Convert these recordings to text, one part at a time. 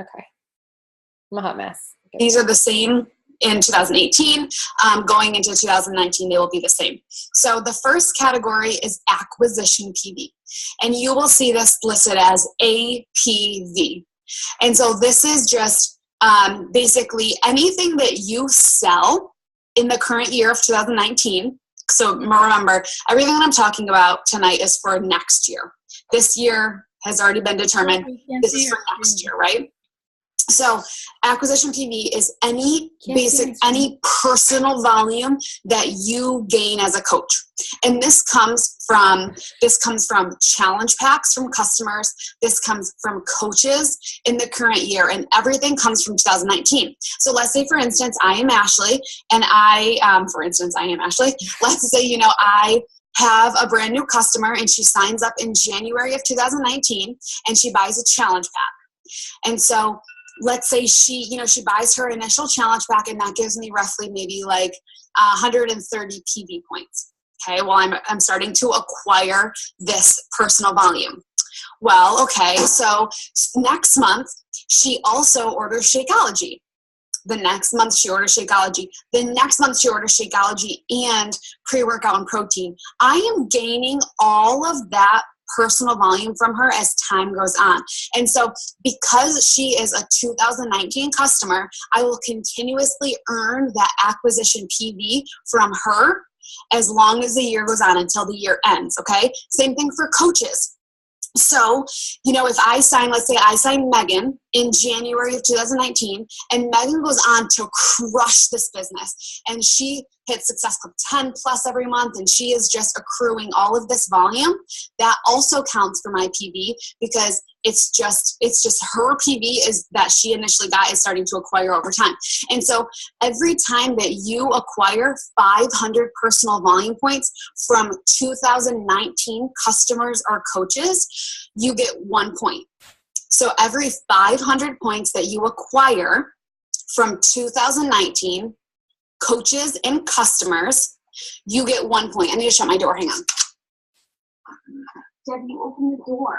Okay. I'm a hot mess. Okay. These are the same in 2018. Going into 2019, they will be the same. So the first category is acquisition PV. And you will see this listed as APV. And so this is just basically anything that you sell in the current year of 2019. So remember, everything that I'm talking about tonight is for next year. This year has already been determined. This is for next year, right? So acquisition PV is any personal volume that you gain as a coach. And this comes from challenge packs from customers. This comes from coaches in the current year, and everything comes from 2019. So let's say, for instance, I am Ashley, and let's say, I have a brand new customer and she signs up in January of 2019 and she buys a challenge pack. And so let's say she buys her initial challenge pack, and that gives me roughly maybe like 130 PV points. Okay, well, I'm starting to acquire this personal volume. Well, okay, so next month she also orders Shakeology. The next month she orders Shakeology. The next month she orders Shakeology and pre-workout and protein. I am gaining all of that personal volume from her as time goes on. And so because she is a 2019 customer, I will continuously earn that acquisition PV from her as long as the year goes on until the year ends, okay? Same thing for coaches. So, if let's say I sign Megan in January of 2019, and Megan goes on to crush this business, and she hits Success Club 10 plus every month, and she is just accruing all of this volume, that also counts for my PV, because it's just her PV is that she initially got is starting to acquire over time. And so every time that you acquire 500 personal volume points from 2019 customers or coaches, you get 1 point. So every 500 points that you acquire from 2019 coaches and customers, you get 1 point. I need to shut my door. Hang on. Debbie, open the door.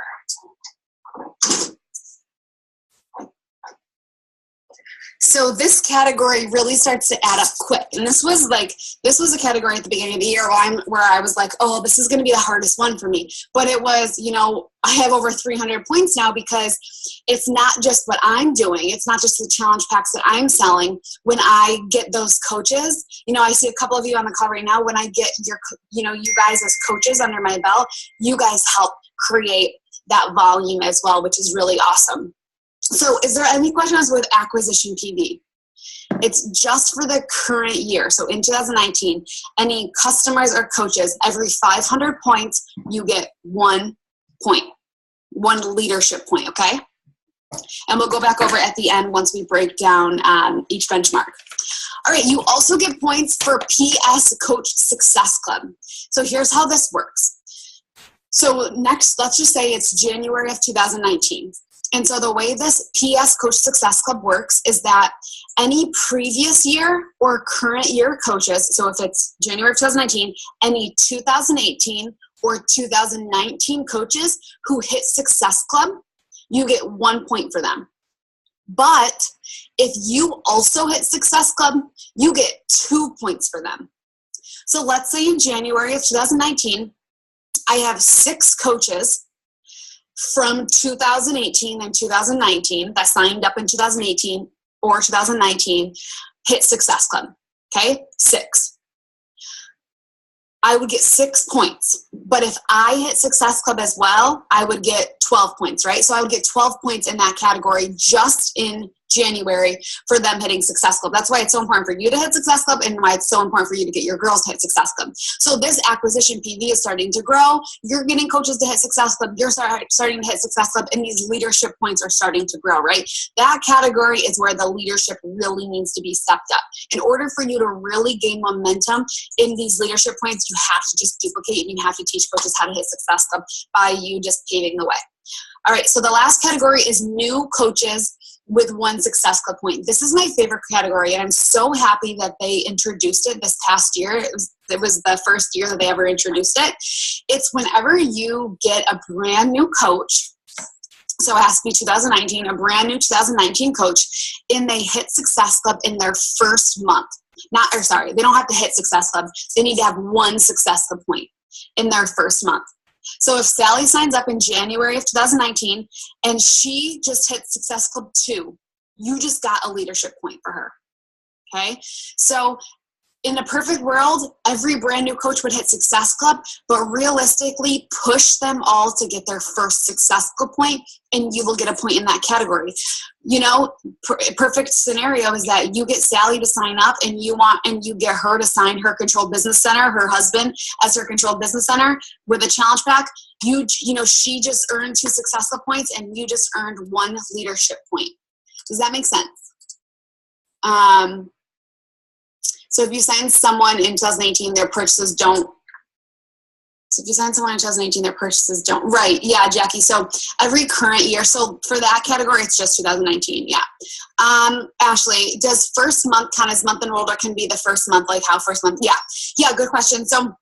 So this category really starts to add up quick. And this was a category at the beginning of the year where I was like, oh, this is going to be the hardest one for me. But it was, I have over 300 points now, because it's not just what I'm doing. It's not just the challenge packs that I'm selling. When I get those coaches, I see a couple of you on the call right now. When I get you guys as coaches under my belt, you guys help create that volume as well, which is really awesome. So is there any questions with acquisition PV? It's just for the current year. So in 2019, any customers or coaches, every 500 points, you get 1 point, 1 leadership point, okay? And we'll go back over at the end once we break down each benchmark. All right, you also get points for PS Coach Success Club. So here's how this works. So next, let's just say it's January of 2019. And so the way this PS Coach Success Club works is that any previous year or current year coaches, so if it's January of 2019, any 2018 or 2019 coaches who hit Success Club, you get 1 point for them. But if you also hit Success Club, you get 2 points for them. So let's say in January of 2019, I have 6 coaches from 2018 and 2019 that signed up in 2018 or 2019 hit Success Club. Okay, 6. I would get 6 points. But if I hit Success Club as well, I would get 12 points, right? So I would get 12 points in that category just in January for them hitting Success Club. That's why it's so important for you to hit Success Club, and why it's so important for you to get your girls to hit Success Club. So this acquisition PV is starting to grow. You're getting coaches to hit Success Club. You're starting to hit Success Club, and these leadership points are starting to grow, right? That category is where the leadership really needs to be stepped up. In order for you to really gain momentum in these leadership points, you have to just duplicate, and you have to teach coaches how to hit Success Club by you just paving the way. All right, so the last category is new coaches with 1 Success Club point. This is my favorite category, and I'm so happy that they introduced it this past year. It was the first year that they ever introduced it. It's whenever you get a brand new coach So it has to be 2019, a brand new 2019 coach, and they hit Success Club in their first month. They don't have to hit Success Club. They need to have one Success Club point in their first month. So if Sally signs up in January of 2019 and she just hit Success Club 2, you just got a leadership point for her. Okay? So in a perfect world, every brand new coach would hit Success Club, but realistically push them all to get their first Success Club point, and you will get a point in that category. You know, perfect scenario is that you get Sally to sign up and you get her to sign her controlled business center, her husband as her controlled business center with a challenge pack. You know, she just earned 2 Success Club points and you just earned 1 leadership point. Does that make sense? So if you sign someone in 2018, their purchases don't. So if you sign someone in 2018, their purchases don't. Right. Yeah, Jackie. So every current year. So for that category, it's just 2019. Yeah. Ashley, does first month count as month enrolled, or can be the first month, like how first month? Yeah. Yeah. Good question. So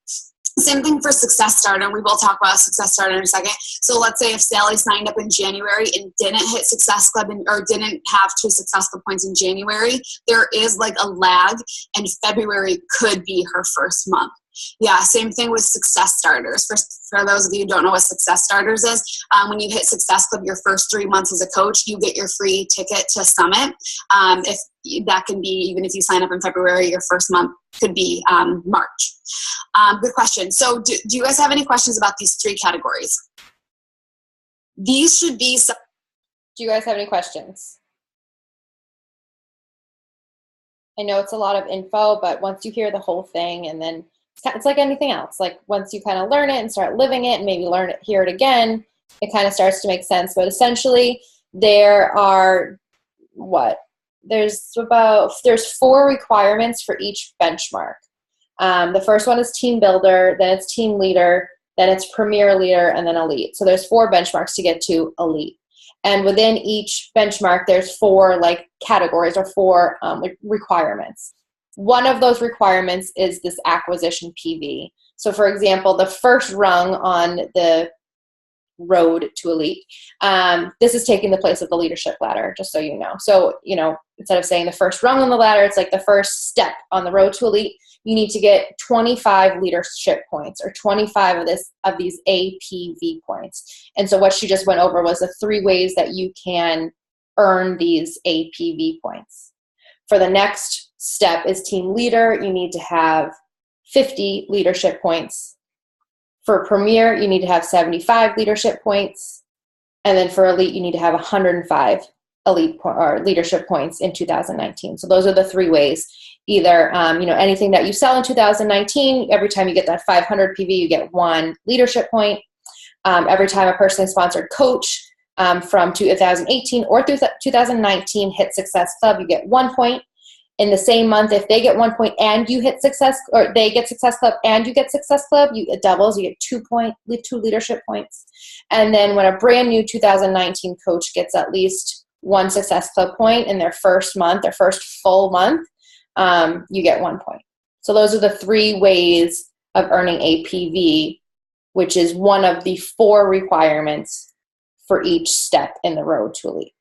same thing for Success Starter. We will talk about Success Starter in a second. So let's say if Sally signed up in January and didn't hit Success Club or didn't have 2 Success Club points in January, there is like a lag, and February could be her first month. Yeah, same thing with Success Starters. For those of you who don't know what Success Starters is, when you hit Success Club your first 3 months as a coach, you get your free ticket to Summit. If that can be, even if you sign up in February, your first month could be March. Good question. So do you guys have any questions about these 3 categories? These should be some. Do you guys have any questions? I know it's a lot of info, but once you hear the whole thing, and then it's like anything else. Like once you kind of learn it and start living it and maybe hear it again, it kind of starts to make sense. But essentially there are there's 4 requirements for each benchmark. The first one is team builder, then it's team leader, then it's premier leader, and then elite. So there's 4 benchmarks to get to elite. And within each benchmark, there's 4 like categories or 4 requirements. One of those requirements is this acquisition PV. So for example, the first rung on the road to elite, this is taking the place of the leadership ladder, just so you know. So, you know, instead of saying the first rung on the ladder, it's like the first step on the road to elite. You need to get 25 leadership points, or 25 of these APV points. And so what she just went over was the 3 ways that you can earn these APV points. For the next step is team leader, you need to have 50 leadership points. For premier, you need to have 75 leadership points. And then for elite, you need to have 105 leadership points in 2019. So those are the 3 ways. Either, anything that you sell in 2019, every time you get that 500 PV, you get 1 leadership point. Every time a personally sponsored coach from 2018 or through 2019 hits Success Club, you get 1 point. In the same month, if they get 1 point and you hit Success, or they get Success Club and you get Success Club, it doubles. You get 2 leadership points. And then when a brand new 2019 coach gets at least 1 Success Club point in their first month, their first full month, you get 1 point. So those are the 3 ways of earning APV, which is one of the 4 requirements for each step in the road to elite.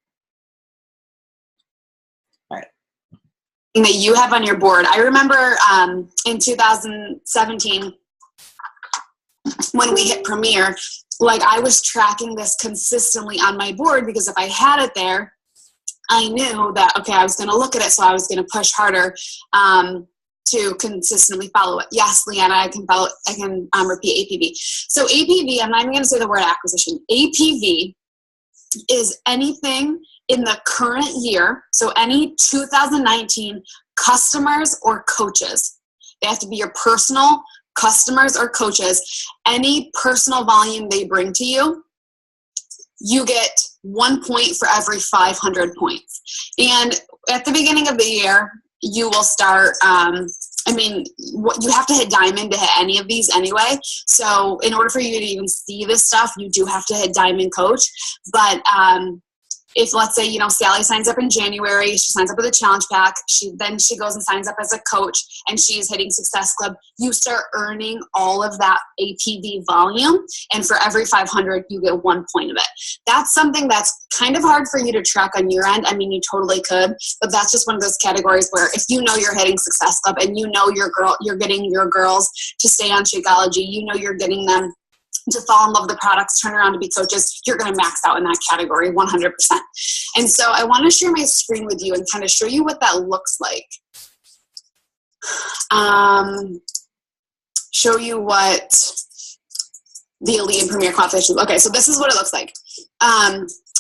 That you have on your board. I remember in 2017 when we hit Premier, like I was tracking this consistently on my board, because if I had it there, I knew that, okay, I was going to look at it, so I was going to push harder to consistently follow it. Yes, Leanna, I can follow. I can repeat APV. So APV, I'm not even going to say the word acquisition. APV is anything in the current year, so any 2019 customers or coaches. They have to be your personal customers or coaches. Any personal volume they bring to you, you get 1 point for every 500 points. And at the beginning of the year, you will start, you have to hit diamond to hit any of these anyway. So in order for you to even see this stuff, you do have to hit diamond coach. But if let's say, Sally signs up in January, she signs up with a challenge pack, then she goes and signs up as a coach and she's hitting Success Club, you start earning all of that APV volume. And for every 500, you get 1 point of it. That's something that's kind of hard for you to track on your end. I mean, you totally could, but that's just one of those categories where if you're hitting Success Club and you're getting your girls to stay on Shakeology, you're getting them to fall in love with the products, turn around to be coaches, you're going to max out in that category 100%. And so I want to share my screen with you and kind of show you what that looks like. Show you what the Elite and Premier qualifications. Okay, so this is what it looks like.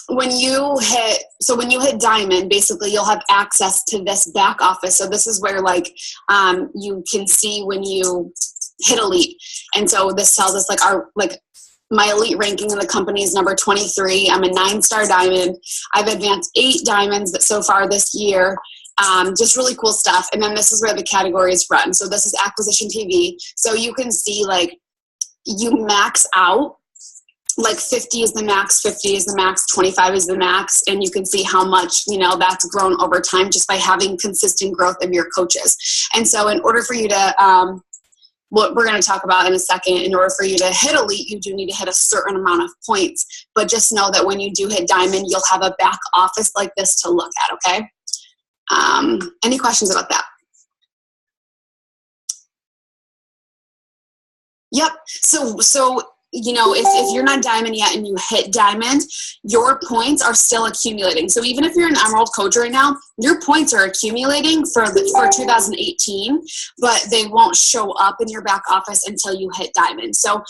When you hit Diamond, basically you'll have access to this back office. So this is where you can see when you hit Elite. And so this tells us my Elite ranking in the company is number 23. I'm a 9-star Diamond. I've advanced 8 diamonds so far this year. Just really cool stuff. And then this is where the categories run. So this is acquisition TV. So you can see you max out, 50 is the max, 50 is the max, 25 is the max. And you can see how much, that's grown over time just by having consistent growth of your coaches. And so in order for you to, what we're going to talk about in a second, in order for you to hit Elite, you do need to hit a certain amount of points. But just know that when you do hit Diamond, you'll have a back office like this to look at, okay? Any questions about that? Yep. So if you're not Diamond yet and you hit Diamond, your points are still accumulating. So even if you're an Emerald coach right now, your points are accumulating for 2018, but they won't show up in your back office until you hit Diamond. So,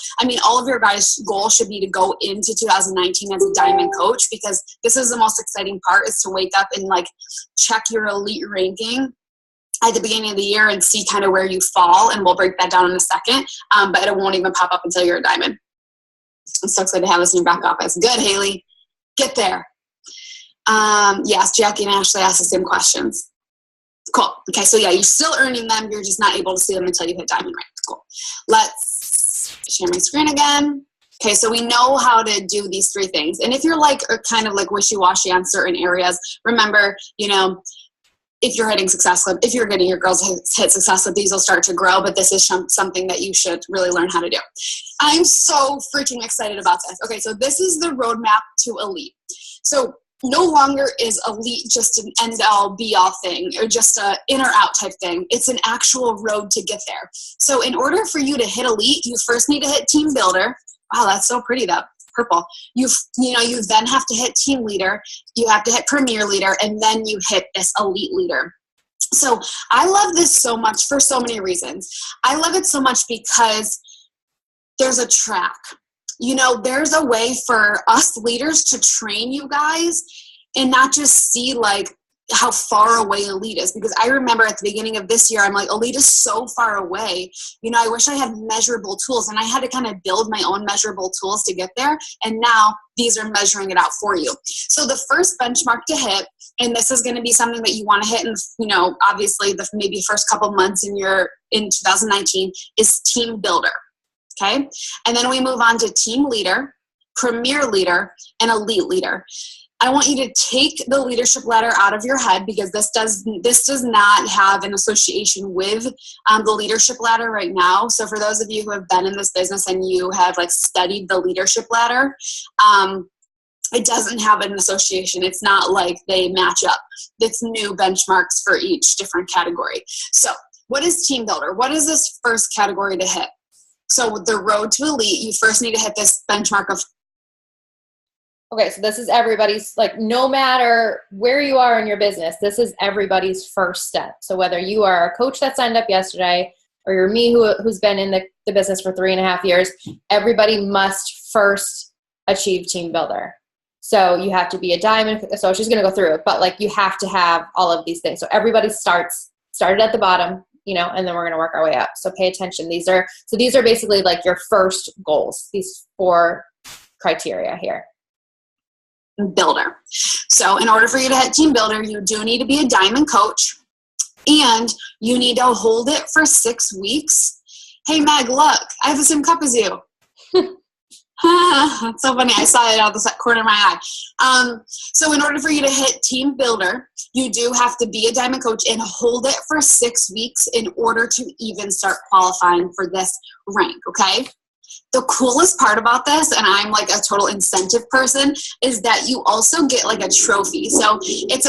all of your guys' goals should be to go into 2019 as a Diamond coach, because this is the most exciting part, is to wake up and check your Elite ranking at the beginning of the year and see kind of where you fall. And we'll break that down in a second. But it won't even pop up until you're a Diamond. I'm so excited to have this in your back office. Good, Haley. Get there. Yes, Jackie and Ashley asked the same questions. Cool. Okay, so yeah, you're still earning them. You're just not able to see them until you hit Diamond rank. Cool. Let's share my screen again. Okay, so we know how to do these 3 things. And if you're kind of wishy-washy on certain areas, remember, if you're hitting Success Club, if you're getting your girls hit Success Club, these will start to grow, but this is something that you should really learn how to do. I'm so freaking excited about this. Okay, so this is the roadmap to Elite. So no longer is Elite just an end-all, be-all thing, or just a in or out type thing. It's an actual road to get there. So in order for you to hit Elite, you first need to hit Team Builder. Wow, that's so pretty, that purple. You then have to hit Team Leader, you have to hit Premier Leader, and then you hit this Elite Leader. So I love this so much for so many reasons. I love it so much because there's a track. There's a way for us leaders to train you guys and not just see how far away Elite is, because I remember at the beginning of this year, I'm Elite is so far away. I wish I had measurable tools, and I had to kind of build my own measurable tools to get there. And now these are measuring it out for you. So the first benchmark to hit, and this is going to be something that you want to hit in, obviously the maybe first couple months in 2019, is Team Builder. Okay. And then we move on to Team Leader, Premier Leader, and Elite Leader. I want you to take the leadership ladder out of your head, because this does not have an association with the leadership ladder right now. So for those of you who have been in this business and you have studied the leadership ladder, it doesn't have an association. It's not like they match up. It's new benchmarks for each different category. So what is Team Builder? What is this first category to hit? So with the road to Elite, you first need to hit this benchmark of. Okay, so this is everybody's, no matter where you are in your business, this is everybody's first step. So whether you are a coach that signed up yesterday, or you're me who's been in the business for 3.5 years, everybody must first achieve Team Builder. So you have to be a Diamond. So she's going to go through it, but you have to have all of these things. So everybody started at the bottom, and then we're going to work our way up. So pay attention. These are basically your first goals, these 4 criteria here. Builder. So in order for you to hit Team Builder, you do need to be a Diamond coach, and you need to hold it for 6 weeks. Hey, Meg, look, I have the same cup as you. That's so funny. I saw it out the corner of my eye. So in order for you to hit team builder, you do have to be a diamond coach and hold it for 6 weeks in order to even start qualifying for this rank, okay? The coolest part about this, and I'm like a total incentive person, is that you also get like a trophy. So it's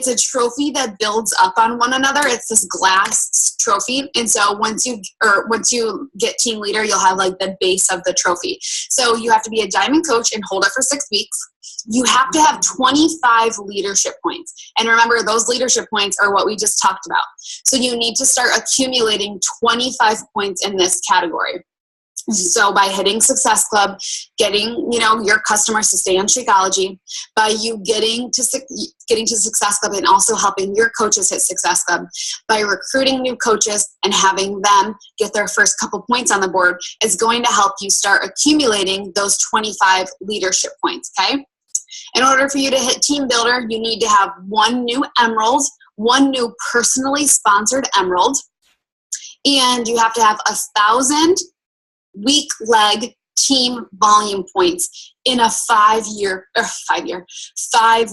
a trophy that builds up on one another. It's this glass trophy. And so once you get team leader, you'll have like the base of the trophy. So you have to be a diamond coach and hold it for 6 weeks. You have to have 25 leadership points. And remember, those leadership points are what we just talked about. So you need to start accumulating 25 points in this category. So by hitting Success Club, getting, your customers to stay on Shakeology, by you getting to Success Club and also helping your coaches hit Success Club, by recruiting new coaches and having them get their first couple points on the board, is going to help you start accumulating those 25 leadership points, okay? In order for you to hit Team Builder, you need to have 1 new emerald, 1 new personally sponsored emerald, and you have to have 1,000 weak leg team volume points in a 5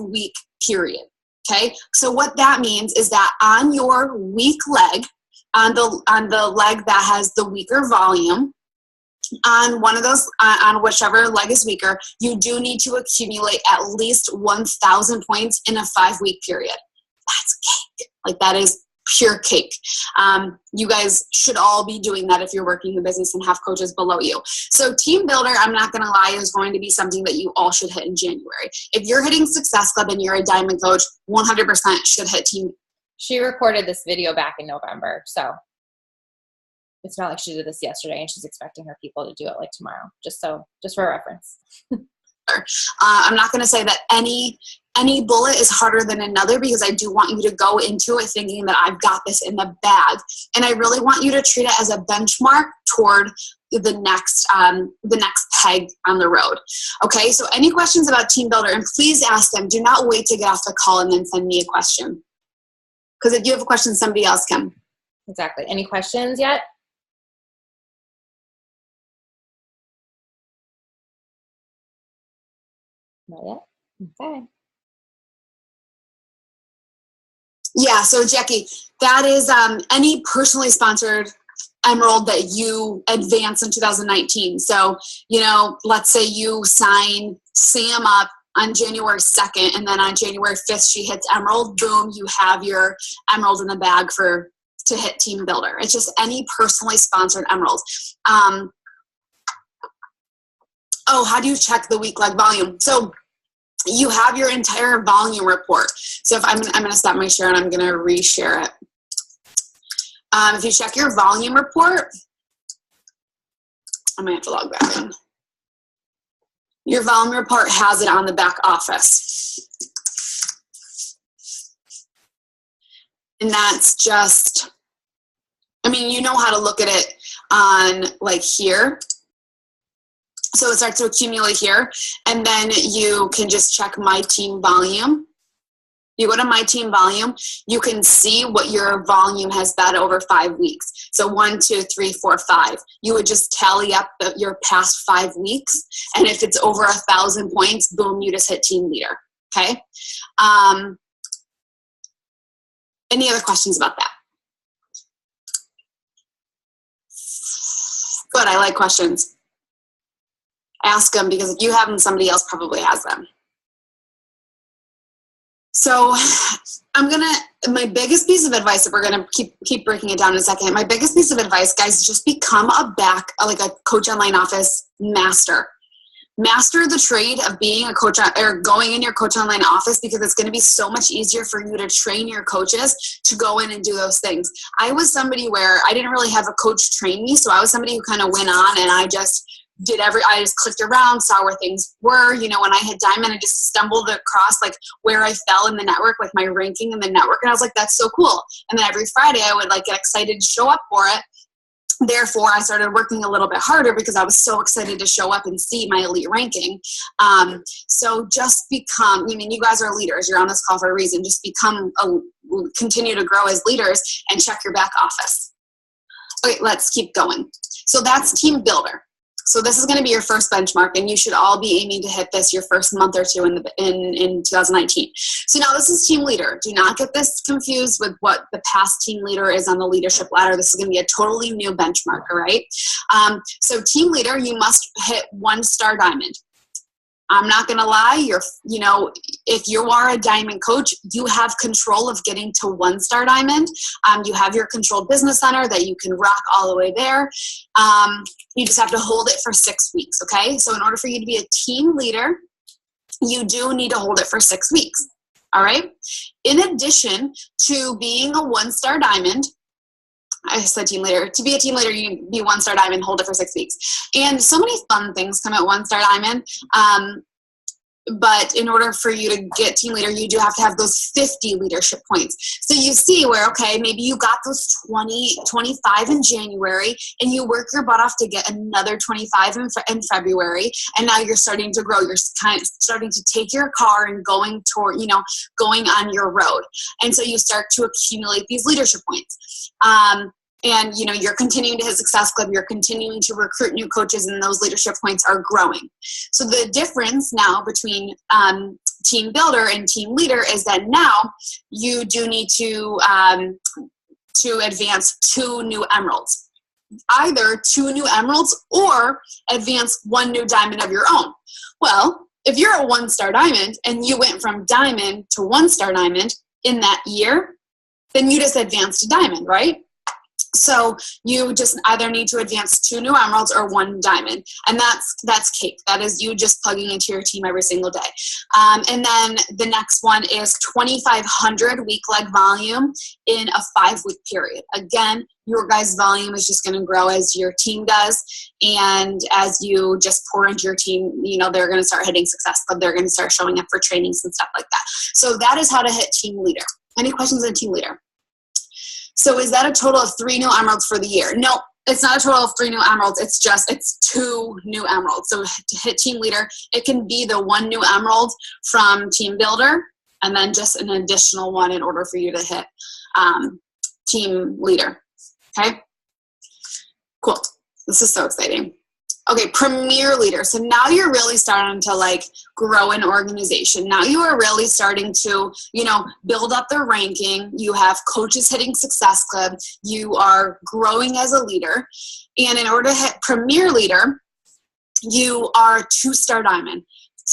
week period. Okay. So what that means is that on your weak leg, on the leg that has the weaker volume, on one of those, on whichever leg is weaker, you do need to accumulate at least 1,000 points in a 5 week period. That's cake. Like that is pure cake. You guys should all be doing that if you're working the business and have coaches below you. So Team Builder, I'm not going to lie, is going to be something that you all should hit in January. If you're hitting Success Club and you're a diamond coach, 100% should hit Team. She recorded this video back in November, so it's not like she did this yesterday and she's expecting her people to do it like tomorrow. Just for reference. I'm not going to say that any bullet is harder than another, because I do want you to go into it thinking that I've got this in the bag. And I really want you to treat it as a benchmark toward the next peg on the road. Okay, so any questions about Team Builder, and please ask them. Do not wait to get off the call and then send me a question. Because if you have a question, somebody else can. Exactly. Any questions yet? Not yet? Okay. Yeah, so Jackie, that is any personally sponsored emerald that you advance in 2019. So, let's say you sign Sam up on January 2nd, and then on January 5th, she hits emerald. Boom, you have your emerald in the bag to hit Team Builder. It's just any personally sponsored emerald. How do you check the weak leg volume? So you have your entire volume report. So if I'm going to stop my share and I'm going to reshare it. If you check your volume report, I might have to log back in. Your volume report has it on the back office. And that's just, you know how to look at it on like here. So it starts to accumulate here, and then you can just check My Team Volume. You go to My Team Volume, you can see what your volume has been over 5 weeks. So 1, 2, 3, 4, 5. You would just tally up your past 5 weeks, and if it's over 1,000 points, boom, you just hit Team Leader, okay? Any other questions about that? Good, I like questions. Ask them, because if you have them, somebody else probably has them. So my biggest piece of advice, if we're going to keep breaking it down in a second, my biggest piece of advice, guys, is just become a Coach Online Office master. Master the trade of being a coach or going in your Coach Online office, because it's going to be so much easier for you to train your coaches to go in and do those things. I was somebody where I didn't really have a coach train me, so I was somebody who kind of went on and I just clicked around, saw where things were. When I hit Diamond, I just stumbled across like where I fell in the network, like my ranking in the network. And I was like, that's so cool. And then every Friday I would get excited to show up for it. Therefore, I started working a little bit harder because I was so excited to show up and see my elite ranking. So just become, you guys are leaders. You're on this call for a reason. Just continue to grow as leaders and check your back office. Okay, let's keep going. So that's Team Builder. So this is going to be your first benchmark, and you should all be aiming to hit this your first month or two in 2019. So now this is team leader. Do not get this confused with what the past team leader is on the leadership ladder. This is going to be a totally new benchmark, all right? So team leader, you must hit 1-star diamond. I'm not going to lie, if you are a diamond coach, you have control of getting to 1-star diamond. You have your controlled business center that you can rock all the way there. You just have to hold it for 6 weeks, okay? So in order for you to be a team leader, you do need to hold it for 6 weeks, all right? In addition to being a 1-star diamond, I said team leader. To be a team leader, you be 1-star diamond, hold it for 6 weeks. And so many fun things come at 1-star diamond. But in order for you to get team leader, you do have to have those 50 leadership points. So you see where, okay, maybe you got those 25 in January, and you work your butt off to get another 25 in February, and now you're starting to grow. You're kind of starting to take your car and going on your road. And so you start to accumulate these leadership points. And you're continuing to hit Success Club, you're continuing to recruit new coaches, and those leadership points are growing. So the difference now between team builder and team leader is that now you do need to advance 2 new emeralds. Either 2 new emeralds or advance 1 new diamond of your own. Well, if you're a 1-star diamond and you went from diamond to 1-star diamond in that year, then you just advanced a diamond, right? So you just either need to advance 2 new emeralds or 1 diamond. And that's cake. That is you just plugging into your team every single day. And then the next one is 2,500 week leg volume in a 5-week period. Again, your guys' volume is just going to grow as your team does. And as you just pour into your team, they're going to start hitting Success Club. They're going to start showing up for trainings and stuff like that. So that is how to hit team leader. Any questions on team leader? So is that a total of 3 new emeralds for the year? No, it's not a total of 3 new emeralds. It's 2 new emeralds. So to hit team leader, it can be the 1 new emerald from team builder, and then just an additional one in order for you to hit team leader. Okay, cool. This is so exciting. Okay, premier leader. So now you're really starting to grow an organization. Now you are really starting to, build up the ranking. You have coaches hitting Success Club. You are growing as a leader. And in order to hit premier leader, you are 2-star diamond.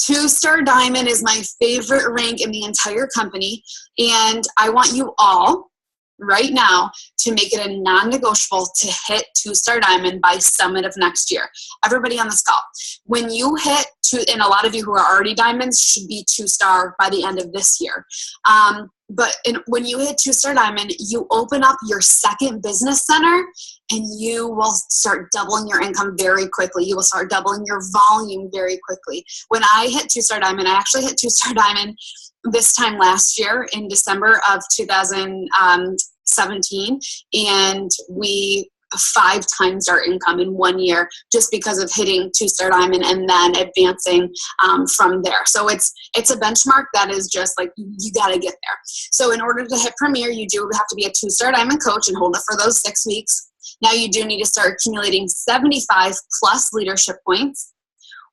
2-star diamond is my favorite rank in the entire company. And I want you all right now to make it a non-negotiable to hit 2-star diamond by summit of next year. Everybody on this call, when you hit 2, and a lot of you who are already diamonds should be 2-star by the end of this year. When you hit 2-star diamond, you open up your second business center, and you will start doubling your income very quickly. You will start doubling your volume very quickly. When I hit 2-star diamond, I actually hit 2-star diamond this time last year in December of 2017, and we 5 times our income in 1 year just because of hitting 2-star diamond and then advancing from there. So it's a benchmark that is just you got to get there. So in order to hit premier, you do have to be a 2-star diamond coach and hold it for those 6 weeks. Now you do need to start accumulating 75 plus leadership points,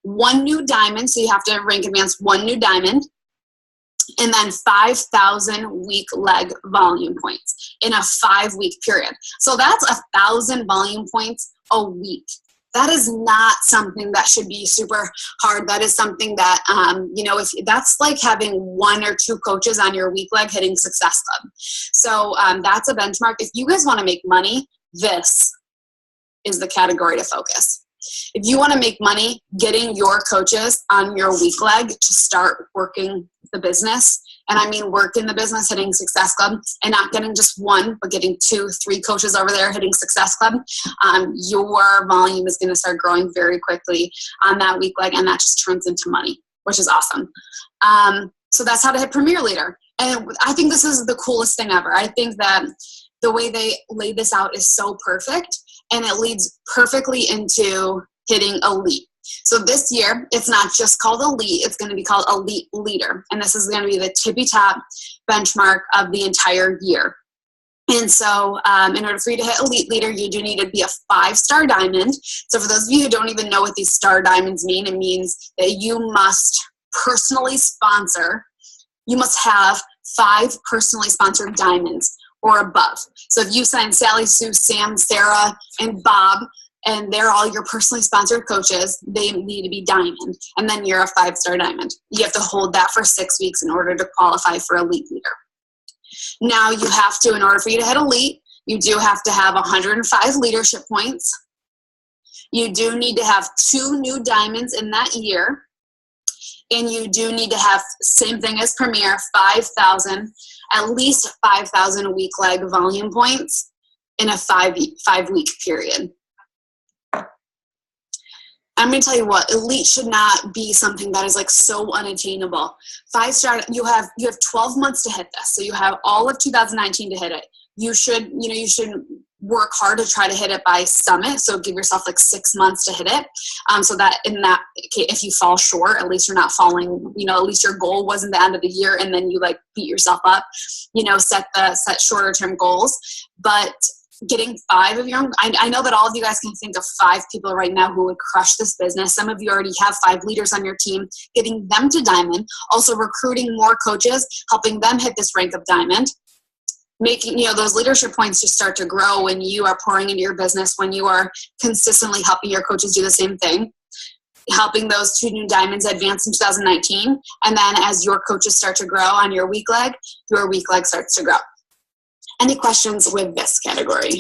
1 new diamond. So you have to rank advance 1 new diamond, and then 5,000 week leg volume points in a 5-week period. So that's 1,000 volume points a week. That is not something that should be super hard. That is something that, if that's like having 1 or 2 coaches on your week leg hitting Success Club. So that's a benchmark. If you guys want to make money, this is the category to focus. If you want to make money, getting your coaches on your week leg to start working the business, and I mean work in the business, hitting Success Club, and not getting just 1, but getting 2, 3 coaches over there hitting Success Club, your volume is going to start growing very quickly on that week leg, and that just turns into money, which is awesome. So that's how to hit Premier Leader. And I think this is the coolest thing ever. I think that the way they lay this out is so perfect, and it leads perfectly into hitting Elite. So this year, it's not just called Elite, it's going to be called Elite Leader. And this is going to be the tippy top benchmark of the entire year. And so in order for you to hit elite leader, you do need to be a 5-star diamond. So for those of you who don't even know what these star diamonds mean, it means that you must personally sponsor. You must have 5 personally sponsored diamonds or above. So if you sign Sally, Sue, Sam, Sarah, and Bob, and they're all your personally sponsored coaches, they need to be diamond. And then you're a 5-star diamond. You have to hold that for 6 weeks in order to qualify for elite leader. Now you have to, in order for you to hit elite, you do have to have 105 leadership points. You do need to have 2 new diamonds in that year. And you do need to have, same thing as Premier, 5,000, at least 5,000 week leg volume points in a 5-week period. I'm going to tell you what, elite should not be something that is like so unattainable. 5-star, you have 12 months to hit this. So you have all of 2019 to hit it. You should work hard to try to hit it by summit. So give yourself like 6 months to hit it. So that in that case, if you fall short, at least you're not falling, at least your goal wasn't the end of the year and then you like beat yourself up, set shorter term goals. But getting 5 of your own, I know that all of you guys can think of 5 people right now who would crush this business. Some of you already have 5 leaders on your team, getting them to diamond, also recruiting more coaches, helping them hit this rank of diamond, making, those leadership points just start to grow when you are pouring into your business, when you are consistently helping your coaches do the same thing, helping those 2 new diamonds advance in 2019. And then as your coaches start to grow on your weak leg starts to grow. Any questions with this category?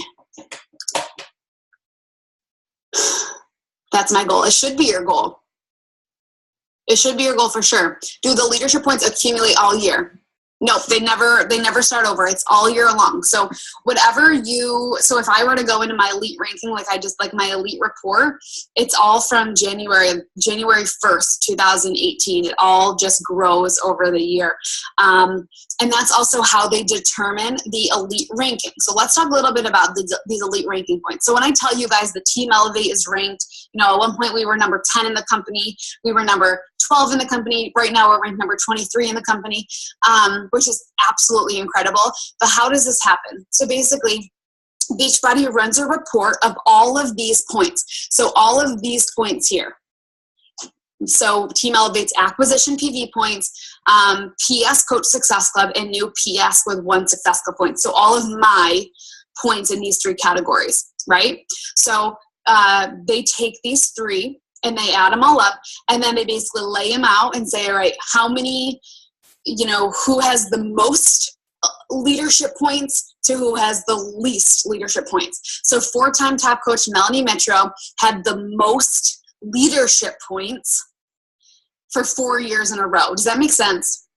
That's my goal. It should be your goal. It should be your goal for sure. Do the leadership points accumulate all year? Nope, they never start over. It's all year long. So so if I were to go into my elite ranking, like my elite report, it's all from January 1st, 2018. It all just grows over the year. And that's also how they determine the elite ranking. So let's talk a little bit about these elite ranking points. So when I tell you guys the Team Elevate is ranked, at one point we were number 10 in the company. We were number 12 in the company. Right now we're ranked number 23 in the company, which is absolutely incredible. But how does this happen? So basically, Beachbody runs a report of all of these points. So all of these points here. So Team Elevate's acquisition PV points, PS Coach Success Club, and new PS with 1 Success Club point. So all of my points in these 3 categories, right? So they take these 3 and they add them all up, and then they basically lay them out and say, all right, how many, who has the most leadership points to who has the least leadership points. So 4-time top coach Melanie Mitro had the most leadership points for 4 years in a row. Does that make sense?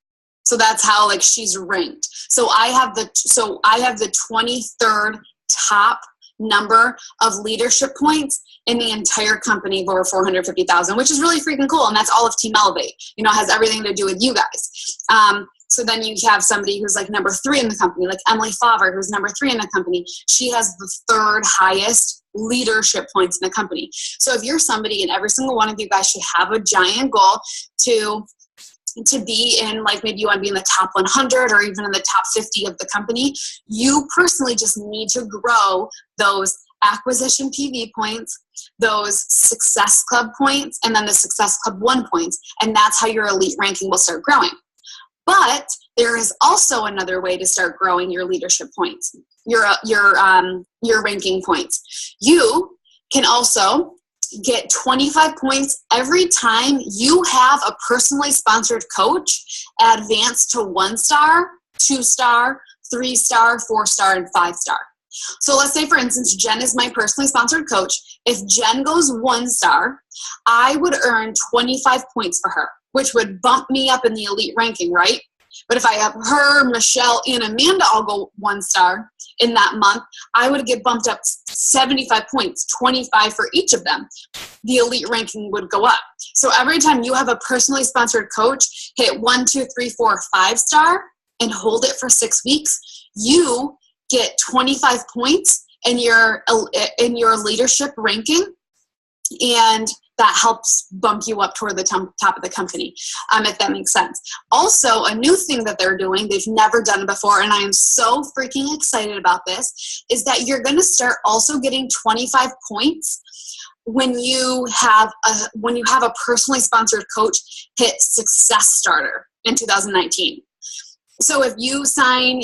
So that's how she's ranked. So I have the 23rd top number of leadership points in the entire company of over 450,000, which is really freaking cool. And that's all of Team Elevate. It has everything to do with you guys. So then you have somebody who's like number 3 in the company, like Emily Favre, who's number 3 in the company. She has the 3rd highest leadership points in the company. So if you're somebody, and every single one of you guys should have a giant goal to be in, maybe you want to be in the top 100 or even in the top 50 of the company, you personally just need to grow those acquisition PV points, those Success Club points, and then the Success Club 1 points. And that's how your elite ranking will start growing. But there is also another way to start growing your leadership points, your ranking points. You can also get 25 points every time you have a personally sponsored coach advance to 1-star, 2-star, 3-star, 4-star, and 5-star. So let's say, for instance, Jen is my personally sponsored coach. If Jen goes 1-star, I would earn 25 points for her, which would bump me up in the elite ranking, right? But if I have her, Michelle, and Amanda all go 1-star in that month, I would get bumped up 75 points, 25 for each of them. The elite ranking would go up. So every time you have a personally sponsored coach hit 1, 2, 3, 4, 5-star and hold it for 6 weeks, you get 25 points in your leadership ranking. And that helps bump you up toward the top of the company, if that makes sense. Also, a new thing that they're doing, they've never done it before, and I am so freaking excited about this, is that you're going to start also getting 25 points when you have a personally sponsored coach hit Success Starter in 2019. So if you sign,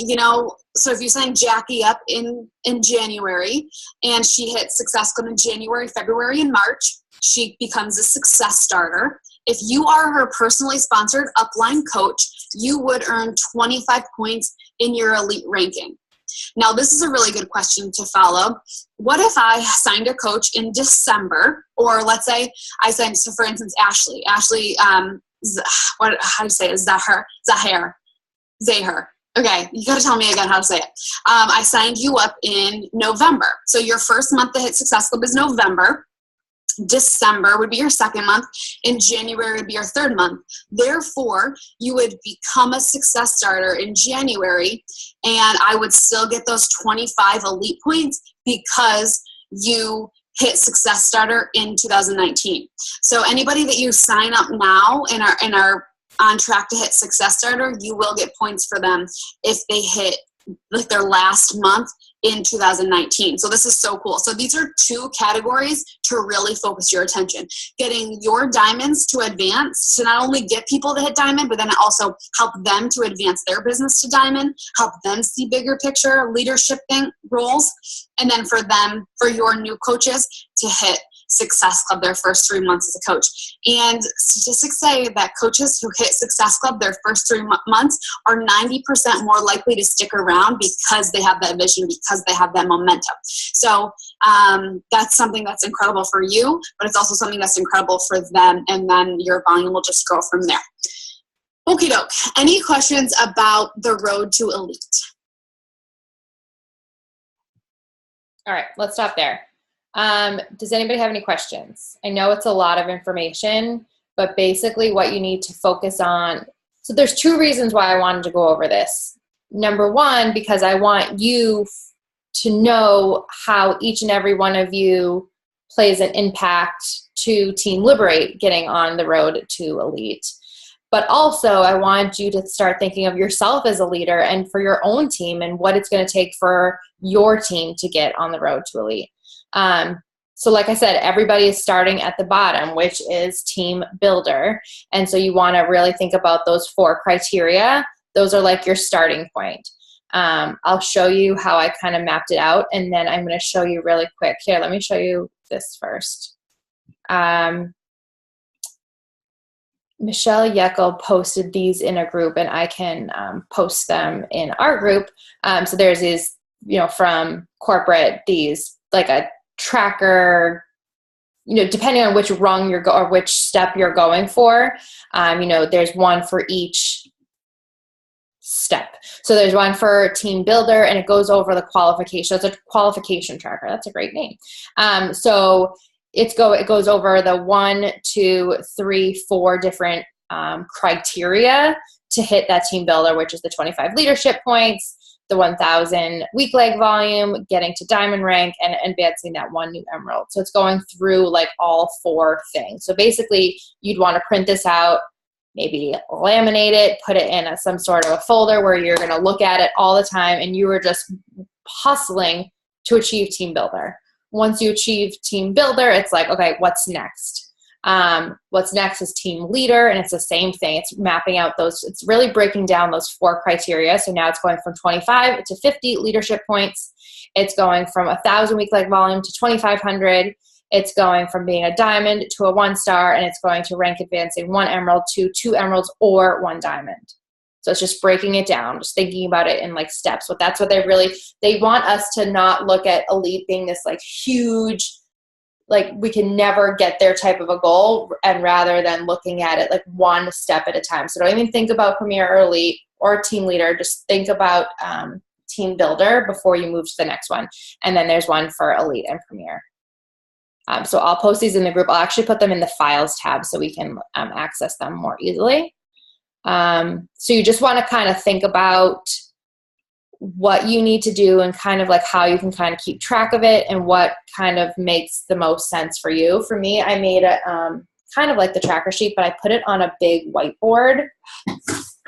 Jackie up in January, and she hits Success Club in January, February, and March, she becomes a Success Starter. If you are her personally sponsored upline coach, you would earn 25 points in your elite ranking. Now, this is a really good question to follow. What if I signed a coach in December, or let's say I signed, so for instance, Ashley, how do you say it? Zahir. Okay, you got to tell me again how to say it. I signed you up in November. So your first month to hit Success Club is November. December would be your second month, and January would be your third month. Therefore, you would become a Success Starter in January, and I would still get those 25 elite points because you hit Success Starter in 2019. So anybody that you sign up now and are on track to hit Success Starter, you will get points for them if they hit like their last month in 2019. So this is so cool. So these are two categories to really focus your attention. Getting your diamonds to advance, to not only get people to hit diamond, but then also help them to advance their business to diamond, help them see bigger picture leadership roles, and then for your new coaches to hit Success Club their first 3 months as a coach. And statistics say that coaches who hit Success Club their first 3 months are 90% more likely to stick around because they have that vision, because they have that momentum. So that's something that's incredible for you, but it's also something that's incredible for them, and then your volume will just grow from there. Okie doke. Any questions about the road to elite? All right, let's stop there. Does anybody have any questions? I know it's a lot of information, but basically what you need to focus on. So there's 2 reasons why I wanted to go over this. Number 1, because I want you to know how each and every one of you plays an impact to Team Liberate getting on the road to elite. But also I want you to start thinking of yourself as a leader and for your own team and what it's going to take for your team to get on the road to elite. So like I said, everybody is starting at the bottom, which is team builder. And so you want to really think about those 4 criteria. Those are like your starting point. I'll show you how I kind of mapped it out, and then I'm going to show you really quick. Here, let me show you this first. Michelle Yeckel posted these in a group, and I can post them in our group. So there's these, from corporate, these like a tracker, depending on which rung or which step you're going for, there's one for each step. So there's one for team builder, and it goes over the qualification. It's a qualification tracker. That's a great name. So it goes over the 1, 2, 3, 4 different criteria to hit that team builder, which is the 25 leadership points, the 1,000 week leg volume, getting to diamond rank, and advancing that 1 new emerald. So it's going through like all 4 things. So basically you'd want to print this out, maybe laminate it, put it in some sort of a folder where you're going to look at it all the time, and you are just hustling to achieve team builder. Once you achieve team builder, it's like, okay, what's next? What's next is team leader, and it's the same thing. It's mapping out those, it's really breaking down those 4 criteria. So now it's going from 25 to 50 leadership points. It's going from 1,000 week leg volume to 2,500. It's going from being a diamond to a 1-star, and it's going to rank advancing 1 emerald to 2 emeralds or 1 diamond. So it's just breaking it down, just thinking about it in like steps. But that's what they want us to not look at elite being this like huge, like we can never get there type of a goal, and rather than looking at it like 1 step at a time. So don't even think about premier or elite or team leader. Just think about team builder before you move to the next one. And then there's one for elite and premier. So I'll post these in the group. I'll actually put them in the files tab so we can access them more easily. So you just want to kind of think about what you need to do and kind of like how you can kind of keep track of it and what kind of makes the most sense for you. For me, I made a kind of like the tracker sheet, but I put it on a big whiteboard. And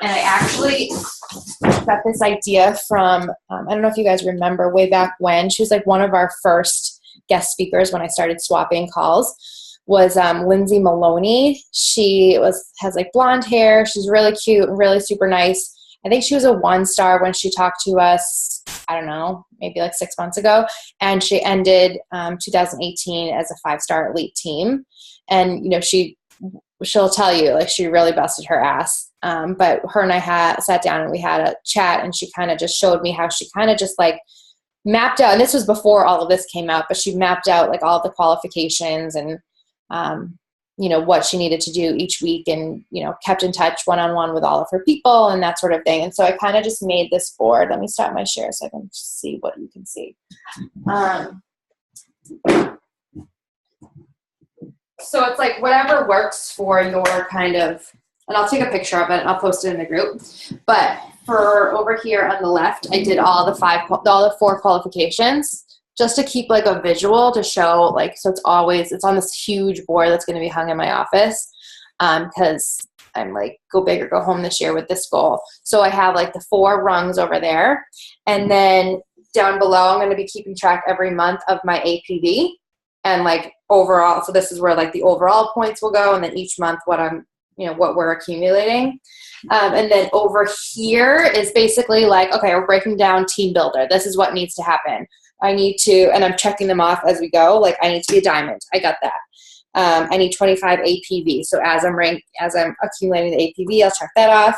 I actually got this idea from, I don't know if you guys remember way back when, she was like one of our first guest speakers when I started swapping calls, was Lindsay Maloney. She has like blonde hair. She's really cute and really super nice. I think she was a 1-star when she talked to us, I don't know, maybe like 6 months ago. And she ended 2018 as a 5-star elite team. And, you know, she'll tell you, like, she really busted her ass. But her and I sat down and we had a chat, and she kind of just showed me how she kind of just like mapped out, and this was before all of this came out, but she mapped out like all the qualifications and, you know, what she needed to do each week, and, you know, kept in touch one-on-one with all of her people and that sort of thing. And so I kind of just made this board. Let me stop my share so I can see what you can see. So it's like whatever works for your kind of, and I'll take a picture of it and I'll post it in the group. But for over here on the left, I did all the 4 qualifications, just to keep like a visual to show, like, so it's on this huge board that's going to be hung in my office, because I'm like, go big or go home this year with this goal. So I have like the 4 rungs over there, and then down below, I'm going to be keeping track every month of my APV and like overall. So this is where like the overall points will go, and then each month what we're accumulating. And then over here is basically like, okay, we're breaking down team builder. This is what needs to happen. I need to, and I'm checking them off as we go. Like, I need to be a diamond. I got that. I need 25 APV. So as I'm accumulating the APV, I'll check that off.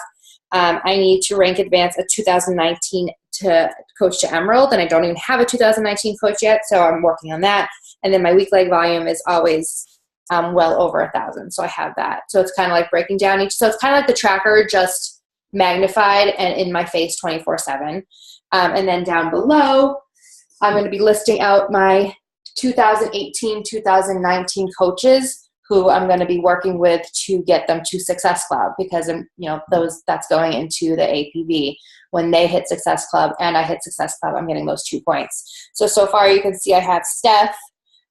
I need to rank advance a 2019 to coach to Emerald, and I don't even have a 2019 coach yet, so I'm working on that. And then my week leg volume is always well over 1,000. So I have that. So it's kind of like breaking down each. So it's kind of like the tracker, just magnified and in my face 24/7. And then down below, I'm going to be listing out my 2018, 2019 coaches who I'm going to be working with to get them to Success Club, because, you know, that's going into the APV. When they hit Success Club and I hit Success Club, I'm getting those 2 points. So far you can see I have Steph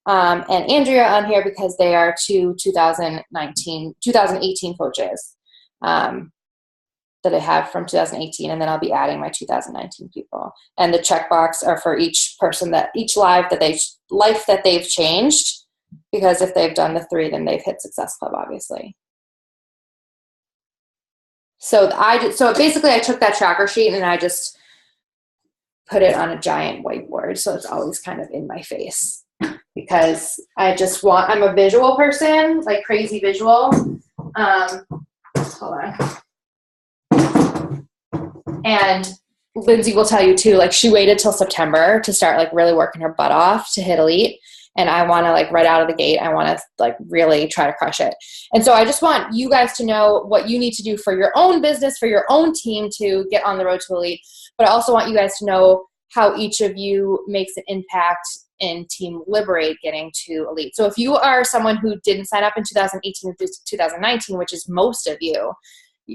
and Andrea on here because they are 2 2018 coaches that I have from 2018, and then I'll be adding my 2019 people. And the checkbox are for each person, each life that they've changed, because if they've done the 3, then they've hit Success Club, obviously. So basically I took that tracker sheet and I just put it on a giant whiteboard, so it's always kind of in my face, because I'm a visual person, like crazy visual. Hold on. And Lindsay will tell you too, like, she waited till September to start like really working her butt off to hit elite. And I want to, like, right out of the gate, I want to like really try to crush it. And so I just want you guys to know what you need to do for your own business, for your own team to get on the road to elite. But I also want you guys to know how each of you makes an impact in Team Liberate getting to elite. So if you are someone who didn't sign up in 2018 through 2019, which is most of you,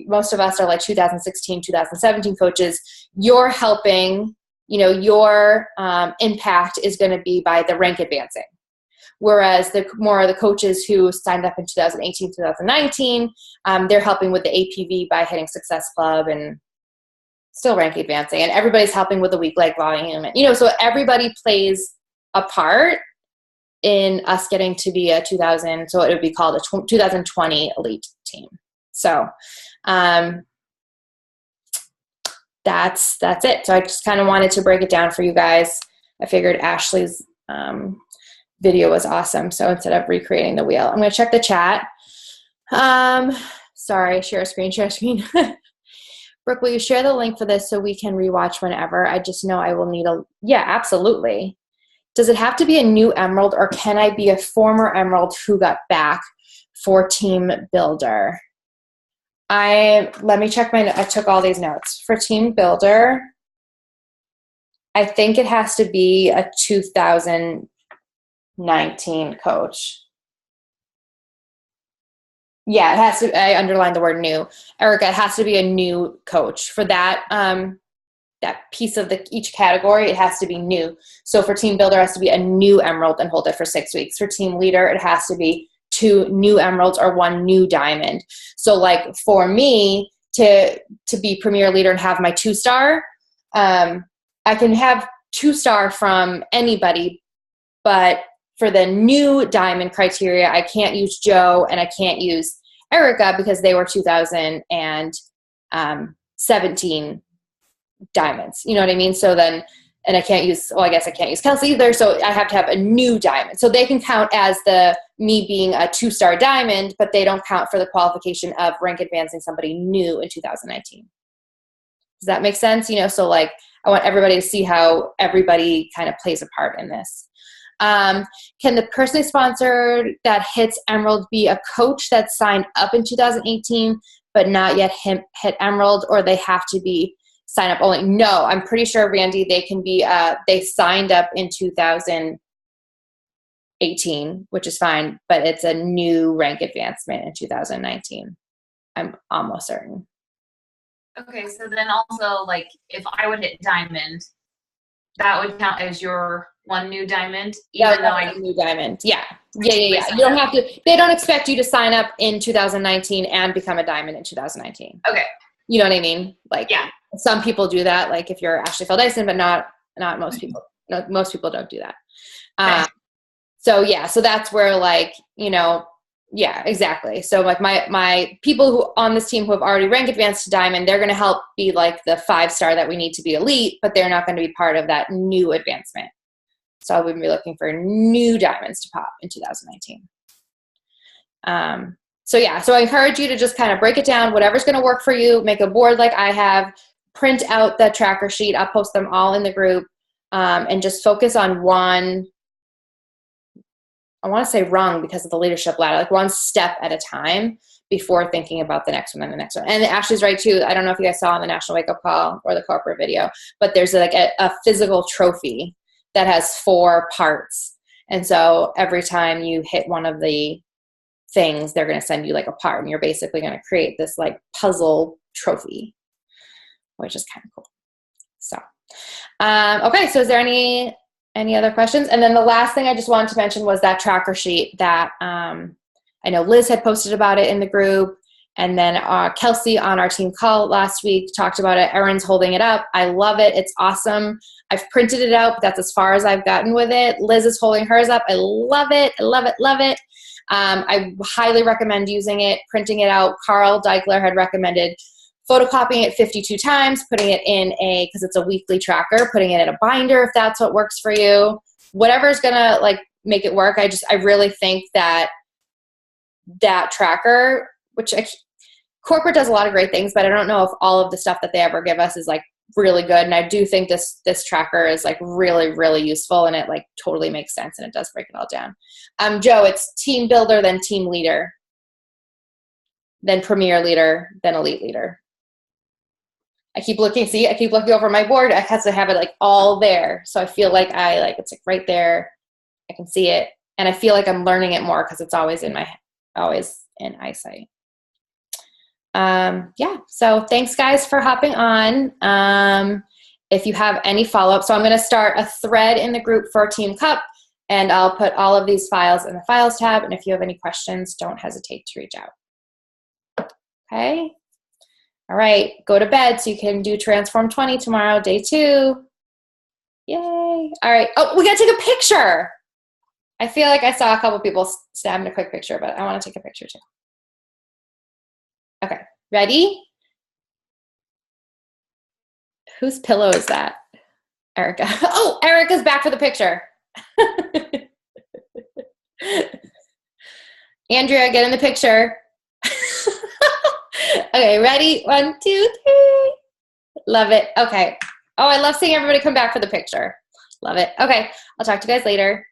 most of us are like 2016, 2017 coaches, you're helping, you know, your impact is going to be by the rank advancing. Whereas the more of the coaches who signed up in 2018, 2019, they're helping with the APV by hitting Success Club and still rank advancing. And everybody's helping with the week leg volume. And, you know, so everybody plays a part in us getting to be a 2000, so it would be called a 2020 elite team. So that's it. So I just kind of wanted to break it down for you guys. I figured Ashley's video was awesome. So instead of recreating the wheel, I'm going to check the chat. Sorry, share screen. Brooke, will you share the link for this so we can rewatch whenever? I just know I will need yeah, absolutely. Does it have to be a new Emerald, or can I be a former Emerald who got back for Team Builder? Let me check I took all these notes. For Team Builder, I think it has to be a 2019 coach. Yeah, it has to. I underlined the word new. Erica, it has to be a new coach. For that piece of each category, it has to be new. So for team builder, it has to be a new emerald and hold it for 6 weeks. For team leader, it has to be 2 new emeralds or 1 new diamond. So like for me to be premier leader and have my 2-star, I can have 2-star from anybody, but for the new diamond criteria, I can't use Joe and I can't use Erica because they were 2017 diamonds. You know what I mean? So then, and I can't use, well, I guess I can't use Kelsey either. So I have to have a new diamond. So they can count as me being a 2-star diamond, but they don't count for the qualification of rank advancing somebody new in 2019. Does that make sense? You know, so like I want everybody to see how everybody kind of plays a part in this. Can the personally sponsored that hits Emerald be a coach that signed up in 2018 but not yet hit Emerald, or they have to be sign up only? No, I'm pretty sure, Randy, they can be, they signed up in 2018, which is fine, but it's a new rank advancement in 2019. I'm almost certain. Okay, so then also, like, if I would hit diamond, that would count as your 1 new diamond, even though I new diamond. Yeah. You don't have to, they don't expect you to sign up in 2019 and become a diamond in 2019. Okay. You know what I mean? Like, yeah. Some people do that, like if you're Ashley Feldyson, but not most people. No, most people don't do that. So that's where, like, you know, yeah, exactly. So like my people who on this team who have already rank advanced to diamond, they're going to help be like the 5-star that we need to be elite, but they're not going to be part of that new advancement. So I would be looking for new diamonds to pop in 2019. So I encourage you to just kind of break it down, whatever's going to work for you. Make a board like I have, print out the tracker sheet. I'll post them all in the group, and just focus on one. I want to say rung because of the leadership ladder, like one step at a time before thinking about the next one and the next one. And Ashley's right too. I don't know if you guys saw on the National Wake Up Call or the corporate video, but there's like a physical trophy that has 4 parts. And so every time you hit one of the things, they're going to send you like a part, and you're basically going to create this like puzzle trophy, which is kind of cool. So, okay. So is there any other questions? And then the last thing I just wanted to mention was that tracker sheet that I know Liz had posted about it in the group. And then Kelsey on our team call last week talked about it. Erin's holding it up. I love it. It's awesome. I've printed it out, but that's as far as I've gotten with it. Liz is holding hers up. I love it. I love it. Love it. I highly recommend using it, printing it out. Carl Deichler had recommended photocopying it 52 times, putting it in because it's a weekly tracker, putting it in a binder if that's what works for you. Whatever's gonna like make it work. I really think that tracker, which corporate does a lot of great things, but I don't know if all of the stuff that they ever give us is like really good. And I do think this tracker is like really, really useful, and it like totally makes sense, and it does break it all down. Joe, it's team builder, then team leader, then premier leader, then elite leader. I keep looking over my board. I have to have it like all there. So I feel like it's like right there. I can see it. And I feel like I'm learning it more because it's always in eyesight. So thanks guys for hopping on. If you have any follow-up, so I'm going to start a thread in the group for Team Cup, and I'll put all of these files in the files tab. And if you have any questions, don't hesitate to reach out. Okay. All right, go to bed so you can do Transform 20 tomorrow, day 2. Yay. All right. Oh, we got to take a picture. I feel like I saw a couple people snapping a quick picture, but I want to take a picture too. Okay, ready? Whose pillow is that? Erica. Oh, Erica's back for the picture. Andrea, get in the picture. Okay, ready? 1, 2, 3. Love it. Okay. Oh, I love seeing everybody come back for the picture. Love it. Okay, I'll talk to you guys later.